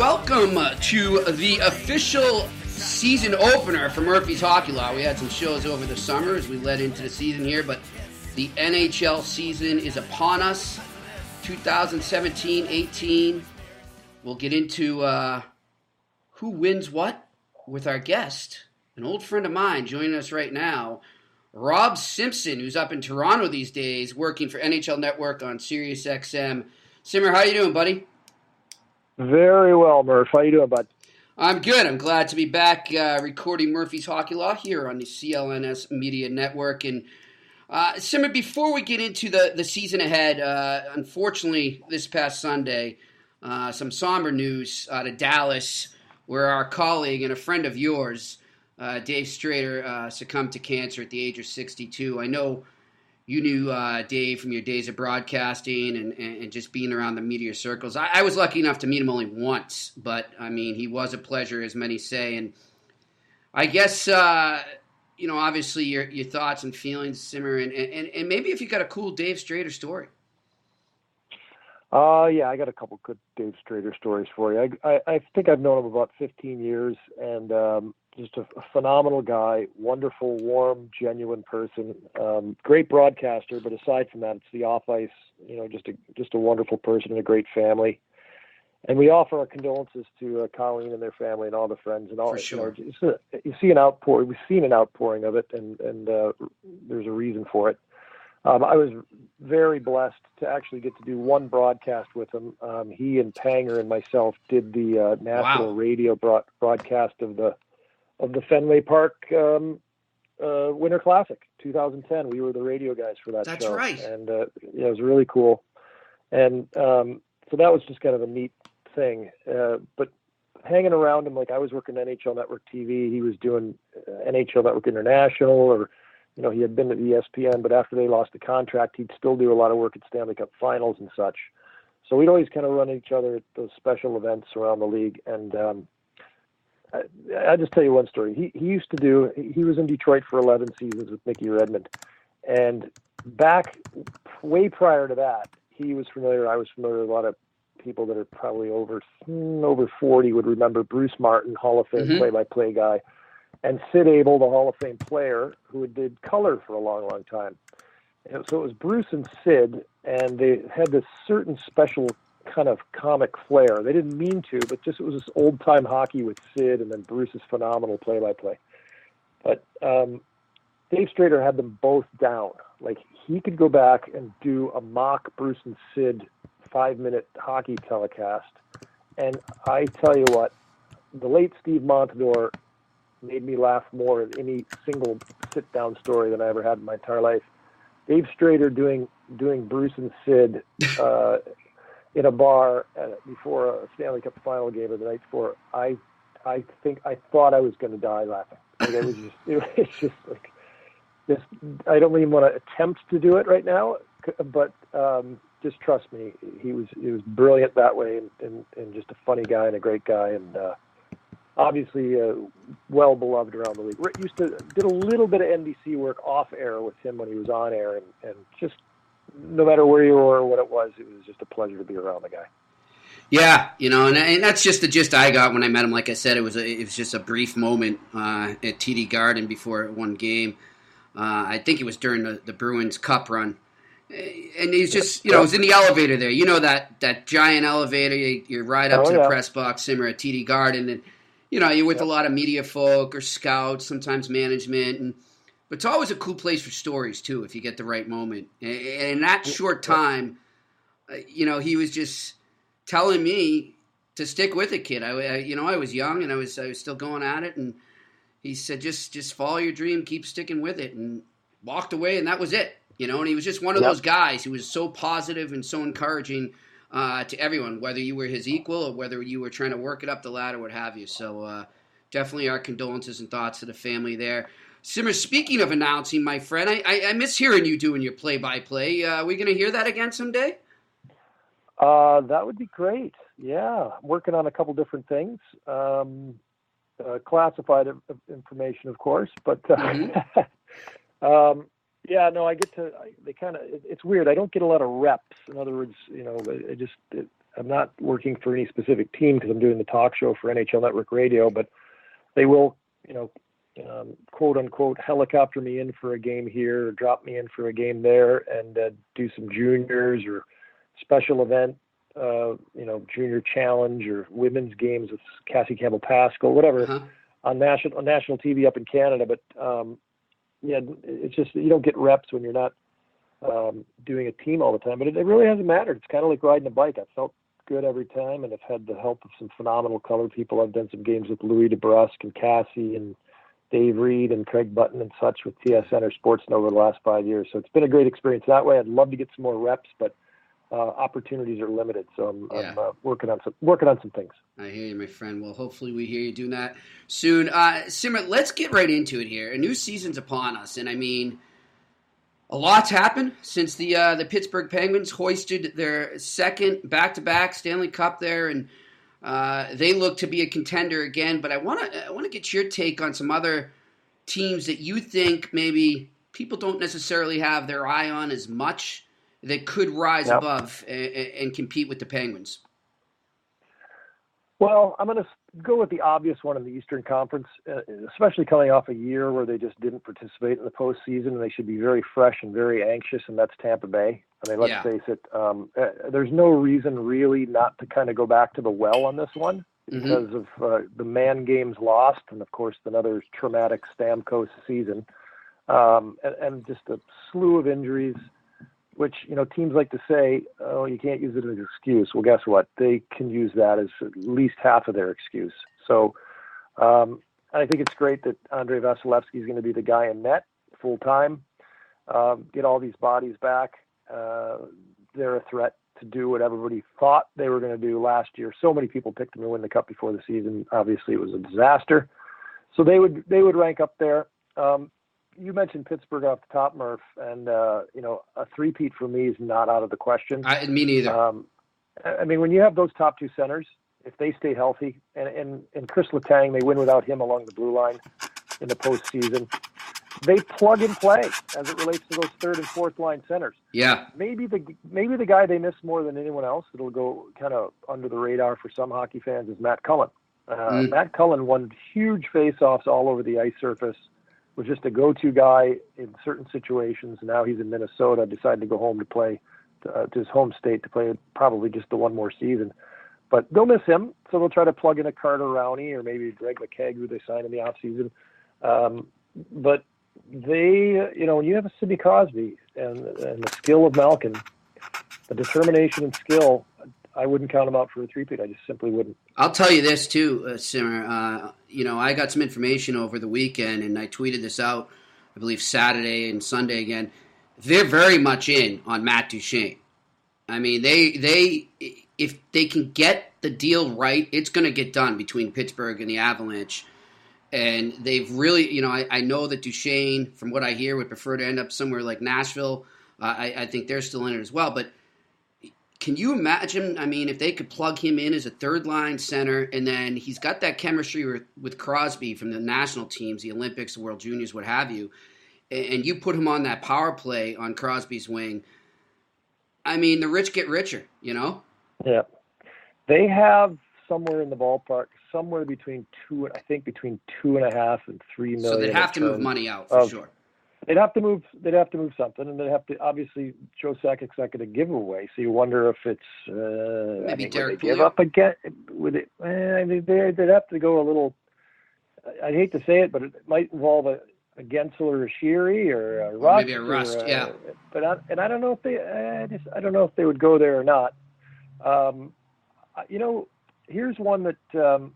welcome to the official season opener for Murphy's Hockey Law. We had some shows over the summer as we led into the season here, but the NHL season is upon us. 2017-18. We'll get into who wins what with our guest, an old friend of mine joining us right now, Rob Simpson, who's up in Toronto these days, working for NHL Network on Sirius XM. Simmer, how you doing, buddy? Very well, Murph. How you doing, bud? I'm good. I'm glad to be back recording Murphy's Hockey Law here on the CLNS Media Network. And Simmer, before we get into the season ahead, unfortunately, this past Sunday, some somber news out of Dallas, where our colleague and a friend of yours, Dave Strader, succumbed to cancer at the age of 62. I know you knew Dave from your days of broadcasting and just being around the media circles. I was lucky enough to meet him only once, but, I mean, he was a pleasure, as many say. And I guess, obviously your thoughts and feelings, Simmer, and maybe if you got a cool Dave Strader story. Yeah, I got a couple good Dave Strader stories for you. I think I've known him about 15 years, and just a phenomenal guy, wonderful, warm, genuine person, great broadcaster. But aside from that, it's the off ice, just a wonderful person and a great family. And we offer our condolences to Colleen and their family and all the friends and all. For sure. You see an outpouring. We've seen an outpouring of it, and there's a reason for it. I was very blessed to actually get to do one broadcast with him. He and Panger and myself did the national radio broadcast of the Fenway Park Winter Classic 2010. We were the radio guys for that show. That's right. And it was really cool. And so that was just kind of a neat thing. But hanging around him, like I was working NHL Network TV, he was doing NHL Network International, or he had been at ESPN, but after they lost the contract, he'd still do a lot of work at Stanley Cup finals and such. So we'd always kind of run each other at those special events around the league. And I'll just tell you one story. He was in Detroit for 11 seasons with Mickey Redmond. And back way prior to that, I was familiar with a lot of people that are probably over 40 would remember Bruce Martin, Hall of Fame play-by-play guy, and Sid Abel, the Hall of Fame player, who did color for a long, long time. And so it was Bruce and Sid, and they had this certain special kind of comic flair. They didn't mean to, but just it was this old-time hockey with Sid and then Bruce's phenomenal play-by-play. But Dave Strader had them both down. Like, he could go back and do a mock Bruce and Sid 5-minute hockey telecast. And I tell you what, the late Steve Montador made me laugh more at any single sit-down story than I ever had in my entire life. Dave Strader doing Bruce and Sid in a bar before a Stanley Cup final game or the night before. I thought I was going to die laughing. Like, it was just like this. I don't even want to attempt to do it right now, but just trust me, he was brilliant that way, and just a funny guy and a great guy, and obviously well beloved around the league. Did a little bit of NBC work off air with him when he was on air, and just no matter where you were or what it was just a pleasure to be around the guy. Yeah, and that's just the gist I got when I met him. Like I said, it was just a brief moment at TD Garden before one game. I think it was during the Bruins Cup run. And he's just, it was in the elevator there. That giant elevator, you ride up to the press box, Simmer, at TD Garden, and, you're with a lot of media folk or scouts, sometimes management, but it's always a cool place for stories, too, if you get the right moment. And in that short time, he was just telling me to stick with it, kid. I was young, and I was still going at it, and he said, just follow your dream, keep sticking with it, and walked away, and that was it. And he was just one of those guys who was so positive and so encouraging to everyone, whether you were his equal or whether you were trying to work it up the ladder, what have you. So definitely our condolences and thoughts to the family there. Simmer, speaking of announcing, my friend, I miss hearing you doing your play-by-play. Are we going to hear that again someday? That would be great. Yeah, I'm working on a couple different things. Classified information, of course, but yeah, no, it's weird. I don't get a lot of reps. In other words, I'm not working for any specific team because I'm doing the talk show for NHL Network Radio, but they will, quote unquote, helicopter me in for a game here, or drop me in for a game there, and do some juniors or special event, junior challenge or women's games with Cassie Campbell Pascal, whatever, on national TV up in Canada. But it's just, you don't get reps when you're not doing a team all the time. But it really hasn't mattered. It's kind of like riding a bike. I felt good every time, and I've had the help of some phenomenal color people. I've done some games with Louis DeBrusque and Cassie and Dave Reed and Craig Button and such with TSN or Sportsnet over the last 5 years. So it's been a great experience that way. I'd love to get some more reps, but opportunities are limited. So I'm working on some things. I hear you, my friend. Well, hopefully we hear you doing that soon. Simmer, let's get right into it here. A new season's upon us, and I mean, a lot's happened since the Pittsburgh Penguins hoisted their second back-to-back Stanley Cup there, and they look to be a contender again. But I want to get your take on some other teams that you think maybe people don't necessarily have their eye on as much that could rise above and compete with the Penguins. Well, I'm going to go with the obvious one in the Eastern Conference, especially coming off a year where they just didn't participate in the postseason, and they should be very fresh and very anxious, and that's Tampa Bay. I mean, let's face it, there's no reason really not to kind of go back to the well on this one because of the man games lost and, of course, another traumatic Stamkos season, and just a slew of injuries, which, teams like to say, oh, you can't use it as an excuse. Well, guess what? They can use that as at least half of their excuse. So I think it's great that Andrei Vasilevsky is going to be the guy in net full time, get all these bodies back. They're a threat to do what everybody thought they were going to do last year. So many people picked them to win the Cup before the season. Obviously, it was a disaster. So they would rank up there. You mentioned Pittsburgh off the top, Murph, and a three-peat for me is not out of the question. Me neither. I mean, when you have those top two centers, if they stay healthy, and Chris Letang, they win without him along the blue line in the postseason, they plug and play as it relates to those third and fourth line centers. Yeah. Maybe the guy they miss more than anyone else, it'll go kind of under the radar for some hockey fans, is Matt Cullen. Matt Cullen won huge face-offs all over the ice surface, was just a go-to guy in certain situations. Now he's in Minnesota, decided to go home to play to his home state to play probably just the one more season. But they'll miss him, so they'll try to plug in a Carter Rowney or maybe Greg McKegg, who they signed in the offseason. But they, when you have a Sidney Crosby and the skill of Malkin, the determination and skill, I wouldn't count them out for a three-peat. I just simply wouldn't. I'll tell you this too, Simmer. I got some information over the weekend, and I tweeted this out, I believe Saturday and Sunday again. They're very much in on Matt Duchene. I mean, they if they can get the deal right, it's going to get done between Pittsburgh and the Avalanche. And they've really, I know that Duchene, from what I hear, would prefer to end up somewhere like Nashville. I think they're still in it as well, but can you imagine, I mean, if they could plug him in as a third-line center, and then he's got that chemistry with Crosby from the national teams, the Olympics, the World Juniors, what have you, and you put him on that power play on Crosby's wing, I mean, the rich get richer, Yeah. They have somewhere in the ballpark, somewhere between $2.5 and $3 million. So they'd have to move money out, for sure. They'd have to move something, and they'd have to, obviously, Joe Sakic's not going to give away. So you wonder if it's maybe Derek give up again. Would it? They'd have to go a little. I hate to say it, but it might involve a Gensel or a Sheary or a Rust. Maybe a Rust, yeah. But I don't know if they. I don't know if they would go there or not. Here's one that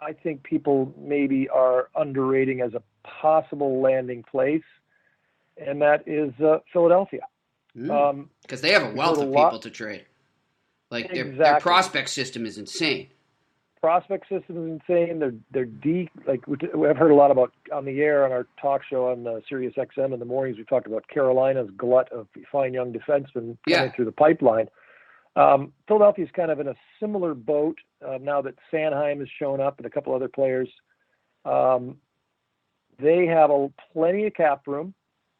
I think people maybe are underrating as a possible landing place, and that is Philadelphia. Because they have a wealth of people to trade. Like their prospect system is insane. Prospect system is insane. They're deep. Like I've heard a lot about on the air on our talk show on Sirius XM in the mornings. We talked about Carolina's glut of fine young defensemen coming through the pipeline. Philadelphia's kind of in a similar boat now that Sanheim has shown up and a couple other players. They have plenty of cap room.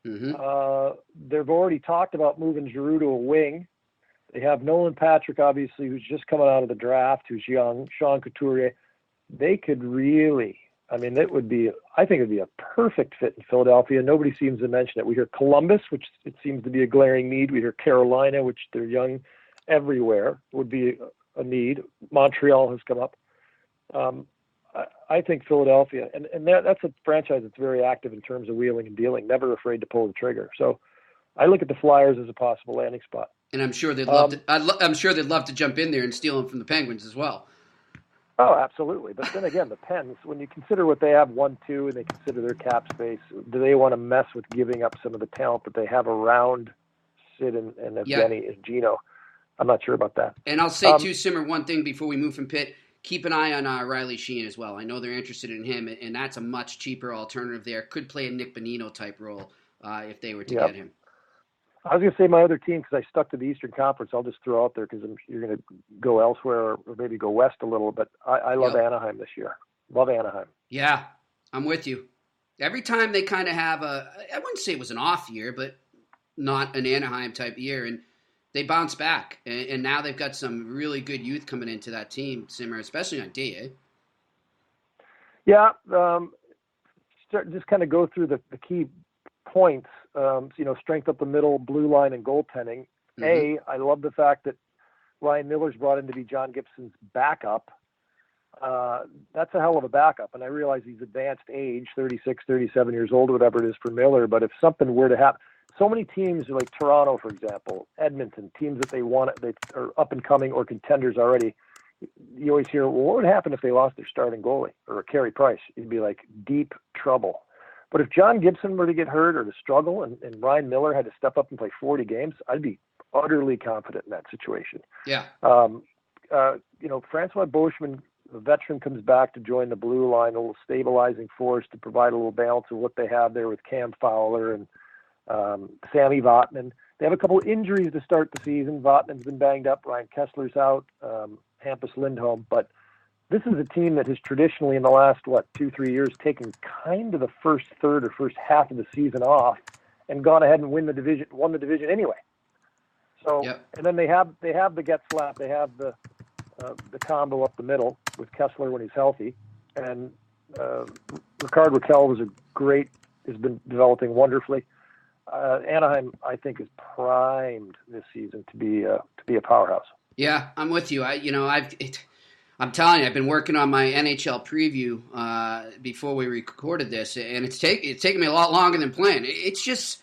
They've already talked about moving Giroux to a wing. They have Nolan Patrick, obviously, who's just coming out of the draft, who's young. Sean Couturier. They could really, I think it would be a perfect fit in Philadelphia. Nobody seems to mention it. We hear Columbus, which it seems to be a glaring need. We hear Carolina, which they're young everywhere, would be a need. Montreal has come up. I think Philadelphia, and that's a franchise that's very active in terms of wheeling and dealing, never afraid to pull the trigger. So I look at the Flyers as a possible landing spot. And I'm sure they'd love to. I'm sure they'd love to jump in there and steal them from the Penguins as well. Oh, absolutely. But then again, the Pens, when you consider what they have 1-2 and they consider their cap space, do they want to mess with giving up some of the talent that they have around Sid and Evgeny and Gino? I'm not sure about that. And I'll say too, Simmer, one thing before we move from Pitt. Keep an eye on Riley Sheehan as well. I know they're interested in him, and that's a much cheaper alternative there. Could play a Nick Bonino type role if they were to get him. I was going to say my other team, because I stuck to the Eastern Conference. I'll just throw out there because you're going to go elsewhere or maybe go west a little. But I love Anaheim this year. Love Anaheim. Yeah, I'm with you. Every time they kind of have I wouldn't say it was an off year, but not an Anaheim type year. And they bounce back. And now they've got some really good youth coming into that team, Simmer, especially on D, eh? Yeah. Just kind of go through the key points. Strength up the middle, blue line, and goaltending. Mm-hmm. I love the fact that Ryan Miller's brought in to be John Gibson's backup. That's a hell of a backup. And I realize he's advanced age, 36, 37 years old, whatever it is for Miller. But if something were to happen, so many teams like Toronto, for example, Edmonton, teams that they are up and coming or contenders already. You always hear, well, what would happen if they lost their starting goalie or Carey Price? You'd be like, deep trouble. But if John Gibson were to get hurt or to struggle and Ryan Miller had to step up and play 40 games, I'd be utterly confident in that situation. Yeah. Francois Beauchemin, the veteran, comes back to join the blue line, a little stabilizing force to provide a little balance of what they have there with Cam Fowler and Sammy Vatanen. They have a couple of injuries to start the season. Vatanen's been banged up. Ryan Kessler's out. Hampus Lindholm. But this is a team that has traditionally in the last, 2-3 years, taken kind of the first third or first half of the season off and gone ahead and won the division anyway. So, And then they have the Getzlaf. They have the combo up the middle with Kessler when he's healthy. And Ricard Raquel has been developing wonderfully. Anaheim, I think, is primed this season to be a powerhouse. Yeah, I'm with you. I'm telling you, I've been working on my NHL preview before we recorded this, and it's taken me a lot longer than planned. It's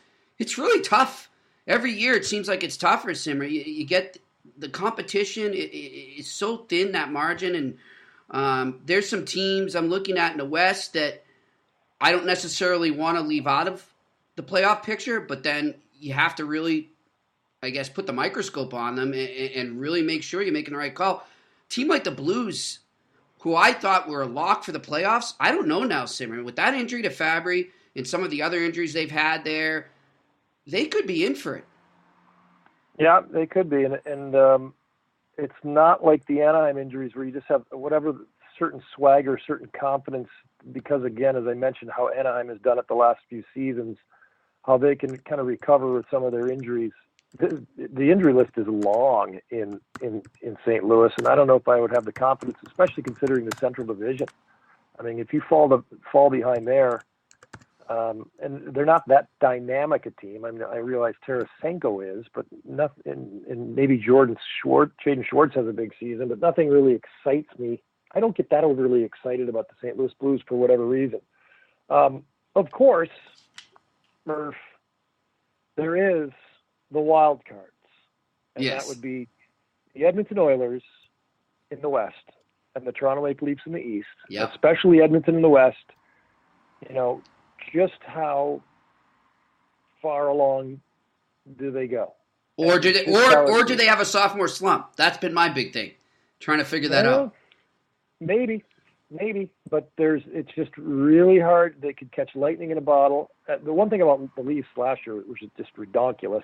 really tough. Every year it seems like it's tougher, Simmer. You get the competition. It's so thin, that margin, and there's some teams I'm looking at in the West that I don't necessarily want to leave out of the playoff picture, but then you have to really, I guess, put the microscope on them and really make sure you're making the right call. Team like the Blues, who I thought were a lock for the playoffs, I don't know now, Simmer. With that injury to Fabry and some of the other injuries they've had there, they could be in for it. Yeah, they could be. And it's not like the Anaheim injuries where you just have whatever certain swagger, certain confidence, because, again, as I mentioned, how Anaheim has done it the last few seasons, how they can kind of recover with some of their injuries. The injury list is long in St. Louis, and I don't know if I would have the confidence, especially considering the Central Division. I mean, if you fall behind there, and they're not that dynamic a team. I mean, I realize Tarasenko is, but nothing. And maybe Jaden Schwartz has a big season, but nothing really excites me. I don't get that overly excited about the St. Louis Blues for whatever reason. Of course, Murph, there is the wild cards. And that would be the Edmonton Oilers in the West and the Toronto Maple Leafs in the East, especially Edmonton in the West. Just how far along do they go? Or do they have a sophomore slump? That's been my big thing, trying to figure that out. Maybe, but it's just really hard. They could catch lightning in a bottle. The one thing about the Leafs last year, which is just ridiculous,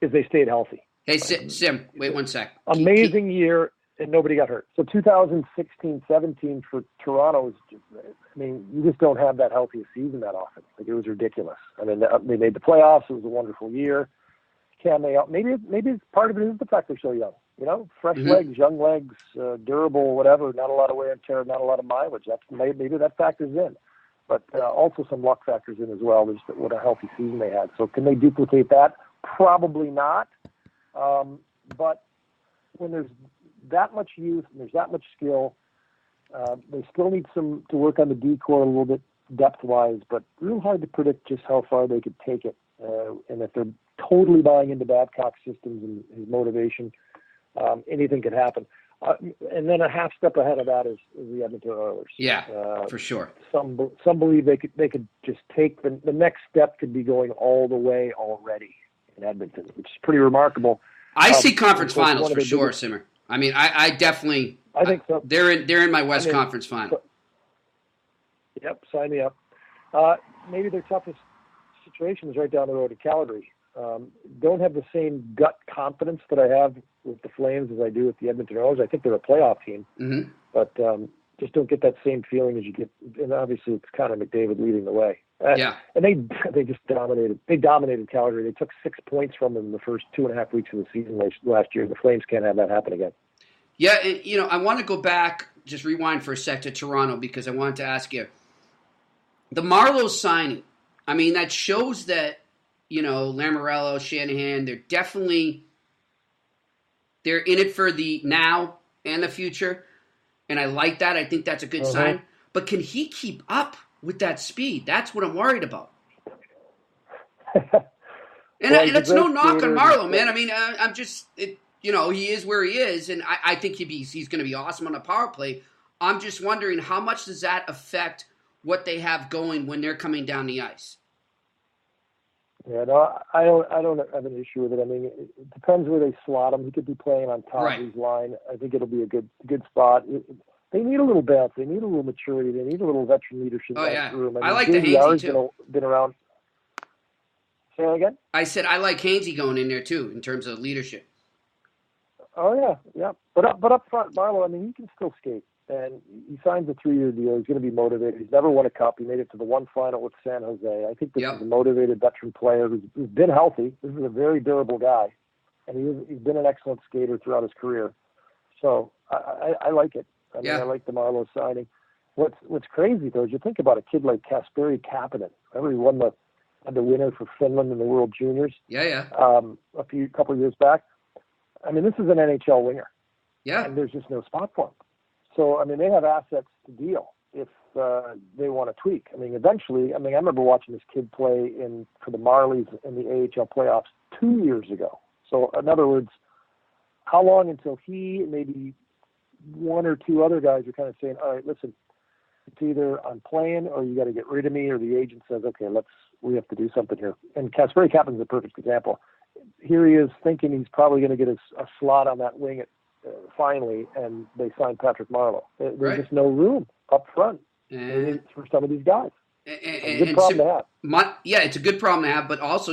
is they stayed healthy. Hey, Sim, wait one sec. Amazing year, and nobody got hurt. So 2016-17 for Toronto is just, you just don't have that healthy season that often. Like, it was ridiculous. I mean, they made the playoffs. It was a wonderful year. can they? Maybe part of it is the fact they're so young. Fresh legs, young legs, durable, whatever. Not a lot of wear and tear, not a lot of mileage. Maybe that factors in, but also some luck factors in as well. Just what a healthy season they had. So can they duplicate that? Probably not. But when there's that much youth and there's that much skill, they still need to work on the D-core a little bit depth-wise, but real hard to predict just how far they could take it. And if they're totally buying into Babcock's systems and his motivation, anything could happen. And then a half step ahead of that is the Edmonton Oilers. Yeah, for sure. Some believe they could just take the next step could be going all the way already in Edmonton, which is pretty remarkable. I see conference finals for sure, Simmer. I mean, I definitely. I think so. They're in my West Conference final. Yep, sign me up. Maybe their toughest situation is right down the road to Calgary. Don't have the same gut confidence that I have with the Flames as I do with the Edmonton Oilers. I think they're a playoff team, but just don't get that same feeling as you get. And obviously, it's Connor McDavid leading the way. And they just dominated. They dominated Calgary. They took 6 points from them in the first 2.5 weeks of the season last year. The Flames can't have that happen again. Yeah, I want to go back, just rewind for a sec to Toronto because I wanted to ask you the Marleau signing. I mean, that shows that Lamoriello, Shanahan, they're in it for the now and the future, and I like that. I think that's a good sign. But can he keep up with that speed? That's what I'm worried about. And it's no knock on Marleau, man. I mean, I'm just, he is where he is, and I think he's going to be awesome on a power play. I'm just wondering how much does that affect what they have going when they're coming down the ice? Yeah, no, I don't have an issue with it. I mean, it depends where they slot him. He could be playing on top of his line. I think it'll be a good spot. They need a little depth. They need a little maturity. They need a little veteran leadership in that room. I like the Hainsey too. Been around. Say that again? I said I like Hainsey going in there too in terms of leadership. Oh yeah. But up front, Marleau, I mean, he can still skate, and he signs a 3-year deal. He's going to be motivated. He's never won a cup. He made it to the one final with San Jose. I think this is a motivated veteran player who's been healthy. This is a very durable guy, and he's been an excellent skater throughout his career. So I like it. I mean, I like the Marleau signing. What's crazy though is you think about a kid like Kasperi Kapanen. Remember, he won the winner for Finland in the World Juniors. A couple of years back. I mean, this is an NHL winger. Yeah. And there's just no spot for him. So, I mean, they have assets to deal if they want to tweak. I mean, eventually, I remember watching this kid play for the Marlies in the AHL playoffs 2 years ago. So, in other words, how long until he and maybe one or two other guys are kind of saying, all right, listen, it's either I'm playing or you got to get rid of me, or the agent says, okay, we have to do something here. And Kasperi Kapanen's a perfect example. Here he is thinking he's probably going to get a slot on that wing finally, and they signed Patrick Marleau. There's just no room up front for some of these guys. It's a good problem to have. It's a good problem to have, but also,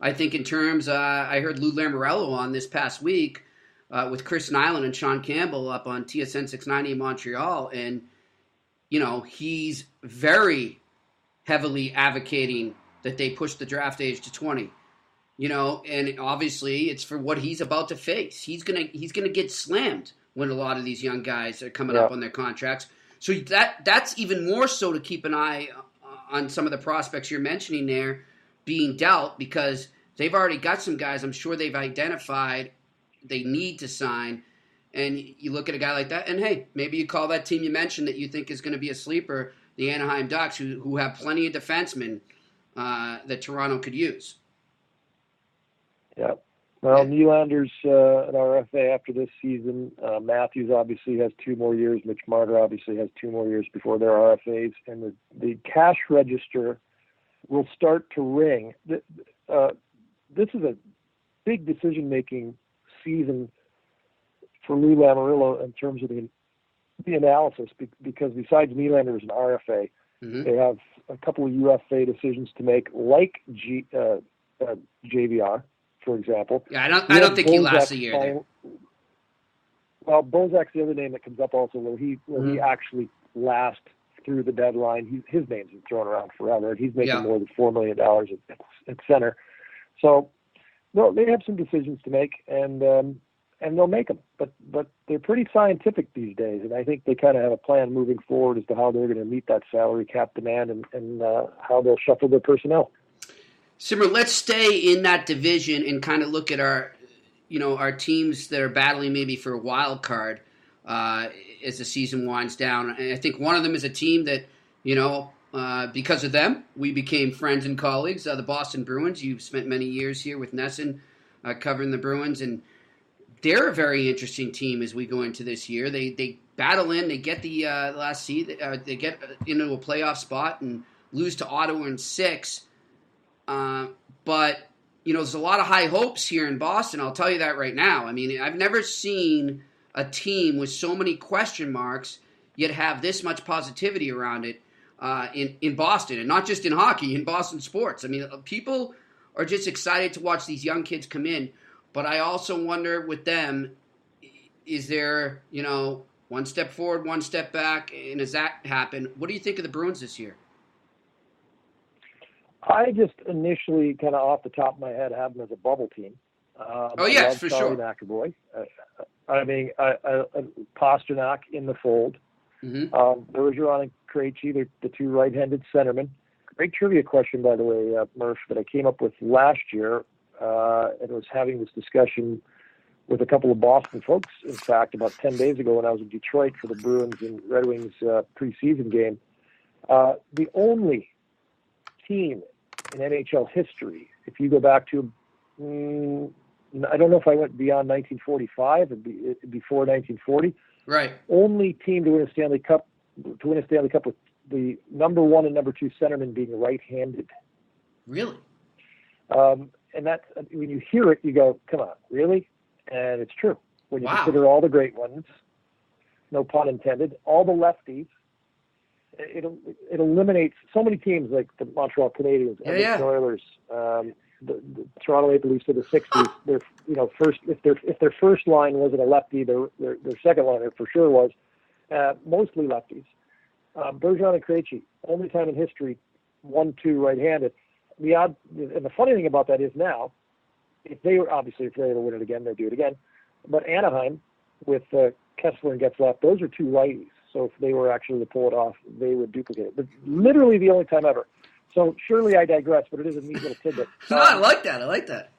I think in terms, I heard Lou Lamoriello on this past week with Chris Nyland and Sean Campbell up on TSN 690 in Montreal, and, he's very heavily advocating that they push the draft age to 20. And obviously it's for what he's about to face. He's gonna get slammed when a lot of these young guys are coming up on their contracts. So that's even more so to keep an eye on some of the prospects you're mentioning there being dealt, because they've already got some guys I'm sure they've identified they need to sign. And you look at a guy like that, and hey, maybe you call that team you mentioned that you think is going to be a sleeper, the Anaheim Ducks, who have plenty of defensemen that Toronto could use. Yeah. Well, Nylander's an RFA after this season. Matthews obviously has 2 more years. Mitch Marner obviously has 2 more years before their RFAs. And the cash register will start to ring. This is a big decision-making season for Lou Lamoriello in terms of the analysis, because besides Nylander as an RFA, they have a couple of UFA decisions to make, like JVR. For example. Yeah, I don't think he lasts a year there. Well, Bozak's the other name that comes up also, where he actually lasts through the deadline. His name's been thrown around forever. He's making more than $4 million at center. So well, they have some decisions to make, and they'll make them. But they're pretty scientific these days, and I think they kind of have a plan moving forward as to how they're going to meet that salary cap demand and how they'll shuffle their personnel. Simmer, let's stay in that division and kind of look at our teams that are battling maybe for a wild card as the season winds down. And I think one of them is a team that, because of them, we became friends and colleagues, the Boston Bruins. You've spent many years here with Nesson covering the Bruins, and they're a very interesting team as we go into this year. They battle in, they get the last seed, they get into a playoff spot and lose to Ottawa in 6. But, there's a lot of high hopes here in Boston. I'll tell you that right now. I mean, I've never seen a team with so many question marks yet have this much positivity around it in Boston, and not just in hockey, in Boston sports. I mean, people are just excited to watch these young kids come in, but I also wonder with them, is there, one step forward, one step back, and as that happen, what do you think of the Bruins this year? I just initially, kind of off the top of my head, have them as a bubble team. Yes, for sure. McAvoy. Pasternak in the fold. Mm-hmm. Bergeron and Krejci, they're the two right-handed centermen. Great trivia question, by the way, Murph, that I came up with last year, and was having this discussion with a couple of Boston folks, in fact, about 10 days ago when I was in Detroit for the Bruins and Red Wings preseason game. The only team in NHL history, if you go back to, I don't know if I went beyond 1945 and before 1940. Right. Only team to win a Stanley Cup with the number 1 and number 2 centermen being right-handed. Really? And that's, when you hear it, you go, come on, really? And it's true. When you consider all the great ones, no pun intended, all the lefties, it eliminates so many teams like the Montreal Canadiens, Edmonton Oilers, the Toronto Maple Leafs of the '60s. If their first line wasn't a lefty, their second liner for sure was mostly lefties. Bergeron and Krejci, only time in history, 1-2 right-handed. And the funny thing about that is now, if they were able to win it again, they'd do it again. But Anaheim with Kessler and Getzlaf, those are two righties. So if they were actually to pull it off, they would duplicate it. But literally the only time ever. So surely I digress, but it is a neat little tidbit. No, I like that.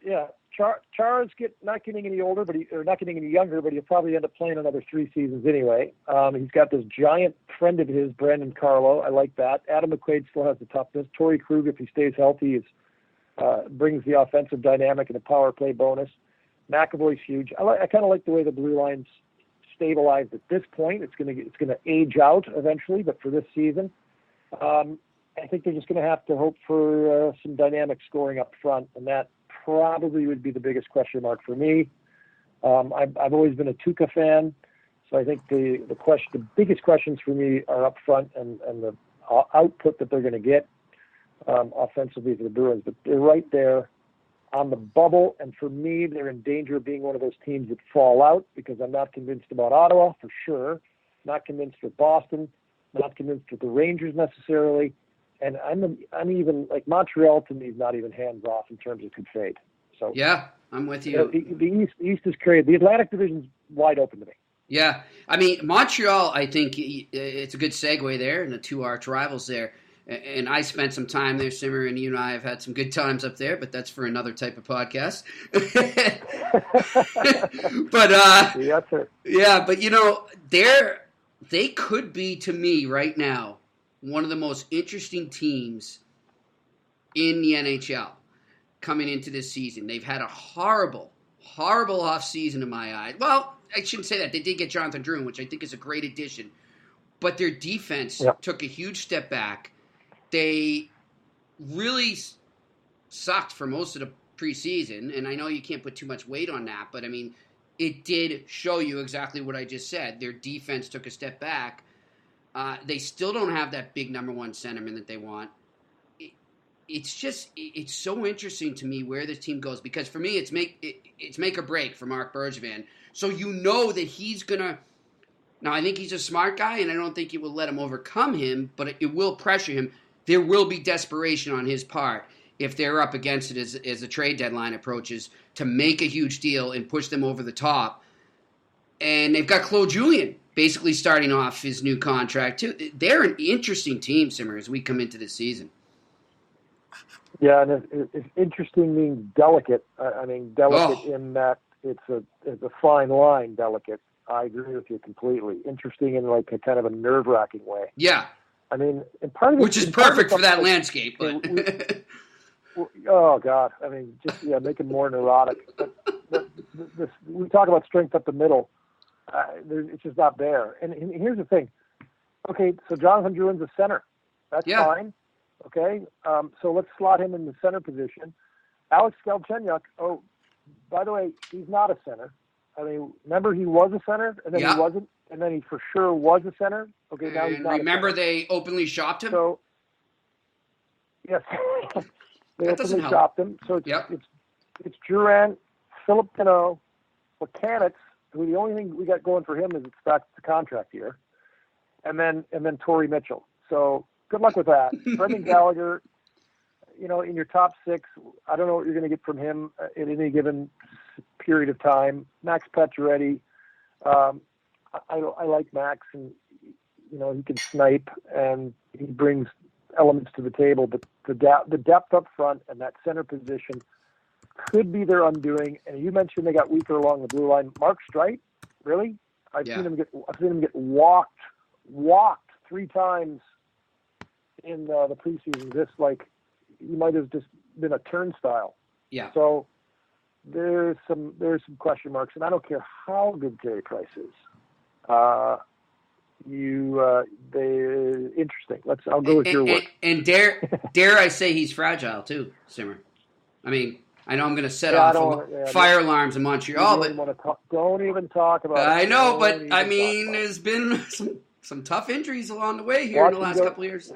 Yeah, Char's not getting any older, not getting any younger, but he'll probably end up playing another 3 seasons anyway. He's got this giant friend of his, Brandon Carlo. I like that. Adam McQuaid still has the toughness. Torrey Krug, if he stays healthy, brings the offensive dynamic and a power play bonus. McAvoy's huge. I kind of like the way the blue line's stabilized at this point. It's going to age out eventually, but for this season, I think they're just going to have to hope for some dynamic scoring up front, and that probably would be the biggest question mark for me. I've always been a Tuca fan, so I think the biggest questions for me are up front and the output that they're going to get offensively for the Bruins. But they're right there on the bubble, and for me, they're in danger of being one of those teams that fall out because I'm not convinced about Ottawa for sure, not convinced with Boston, not convinced with the Rangers necessarily, and I'm even like Montreal to me is not even hands off in terms of could fade. So yeah, I'm with you. The East is crazy. The Atlantic Division's wide open to me. Yeah, I mean Montreal. I think it's a good segue there, and the two arch rivals there. And I spent some time there, Simmer, and you and I have had some good times up there, but that's for another type of podcast. But yes, sir. Yeah, but they could be to me right now one of the most interesting teams in the NHL coming into this season. They've had a horrible offseason in my eyes. Well, I shouldn't say that. They did get Jonathan Drouin, which I think is a great addition. But their defense took a huge step back. They really sucked for most of the preseason, and I know you can't put too much weight on that, but I mean, it did show you exactly what I just said. Their defense took a step back. They still don't have that big number 1 centerman that they want. It's so interesting to me where this team goes, because for me, it's make or break for Marc Bergevin. So you know that he's gonna. Now I think he's a smart guy, and I don't think it will let him overcome him, but it will pressure him. There will be desperation on his part. if they're up against it as the trade deadline approaches to make a huge deal and push them over the top. And they've got Claude Julien basically starting off his new contract too. They're an interesting team, Simmer, as we come into this season. Yeah, and if interesting means delicate, I mean delicate in that it's a fine line, delicate. I agree with you completely. Interesting in like a kind of a nerve-wracking way. Yeah. I mean, and part of it, which is perfect for that landscape. But. Oh God! I mean, just make it more neurotic. But we talk about strength up the middle. It's just not there. And here's the thing. Okay, so Jonathan Drouin's a center. That's fine. Okay, so let's slot him in the center position. Alex Galchenyuk. Oh, by the way, he's not a center. I mean, remember he was a center, and then he wasn't, and then he for sure was a center. Okay, now he's not. Remember a center. They openly shopped him. So yes, they openly shopped him. So it's Duran, Philip Pinot, Buchanan, who the only thing we got going for him is it's back to contract year, and then Torrey Mitchell. So good luck with that. Brendan Gallagher, in your top six, I don't know what you're going to get from him at any given period of time. Max Pacioretty, I like Max, and he can snipe and he brings elements to the table. But the depth up front and that center position could be their undoing. And you mentioned they got weaker along the blue line. Mark Streit, really? I've seen him get walked 3 times in the preseason. He might have just been a turnstile. Yeah. So there's some question marks, and I don't care how good Carey Price is. They're interesting. I'll go with your word. And dare I say he's fragile too, Simmer. I mean, I know I'm going to set off fire alarms in Montreal, but don't even talk about it. I know, but I mean, there's been some tough injuries along the way here in the last couple of years.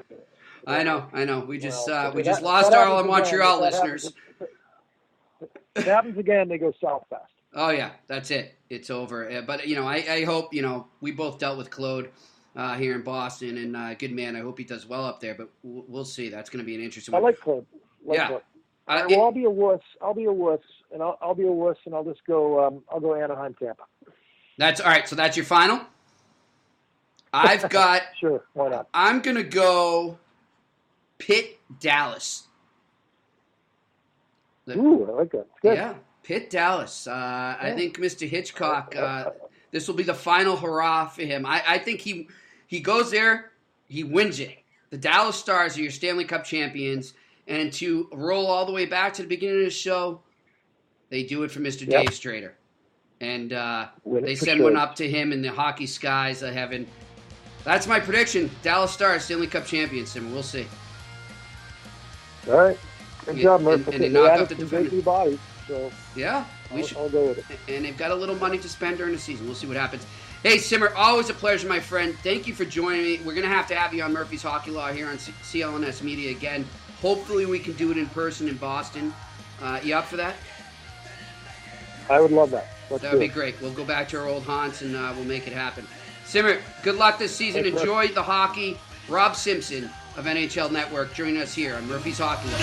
I know. We just lost all our Montreal listeners. If it happens again, they go south fast. Oh yeah, that's it. It's over. But I hope we both dealt with Claude here in Boston, and good man. I hope he does well up there. But we'll see. That's going to be an interesting one. I like Claude. Claude. I'll be a wuss. And I'll be a wuss, and I'll just go. I'll go Anaheim, Tampa. That's all right. So that's your final. I've got. Sure. Why not? I'm going to go Pitt, Dallas. Ooh, I like that. It's good. Yeah, Pitt, Dallas. I think Mr. Hitchcock, this will be the final hurrah for him. I think he goes there, he wins it. The Dallas Stars are your Stanley Cup champions, and to roll all the way back to the beginning of the show, they do it for Mr. Dave Strader. And they send one up to him in the hockey skies of heaven. That's my prediction. Dallas Stars, Stanley Cup champions, and we'll see. All right. Good job, Murph. And they knock out the defender. Bodies, so I'll go with it. And they've got a little money to spend during the season. We'll see what happens. Hey, Simmer, always a pleasure, my friend. Thank you for joining me. We're going to have you on Murphy's Hockey Law here on CLNS Media again. Hopefully we can do it in person in Boston. You up for that? I would love that. That would be great. We'll go back to our old haunts and we'll make it happen. Simmer, good luck this season. Thanks, enjoy the hockey. Rob Simpson of NHL Network joining us here on Murphy's Hockey Law.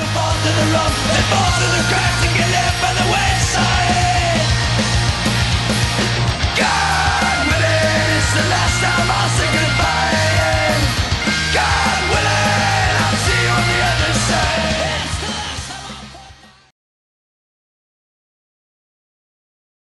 God, it's the last time I'll